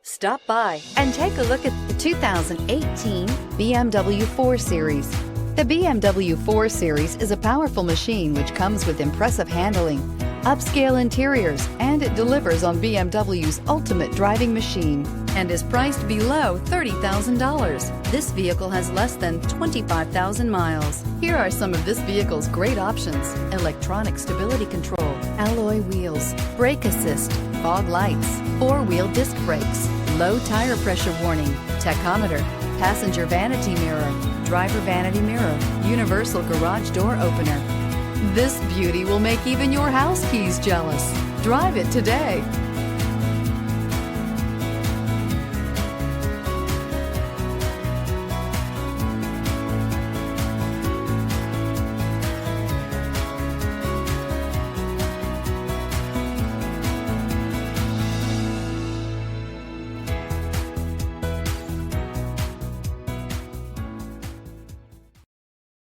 Stop by and take a look at the 2018 BMW 4 Series. The BMW 4 Series is a powerful machine which comes with impressive handling, upscale interiors, and it delivers on BMW's ultimate driving machine and is priced below $30,000. This vehicle has less than 25,000 miles. Here are some of this vehicle's great options: electronic stability control, alloy wheels, brake assist, fog lights, four-wheel disc brakes, low tire pressure warning, tachometer, passenger vanity mirror, driver vanity mirror, universal garage door opener. This beauty will make even your house keys jealous. Drive it today.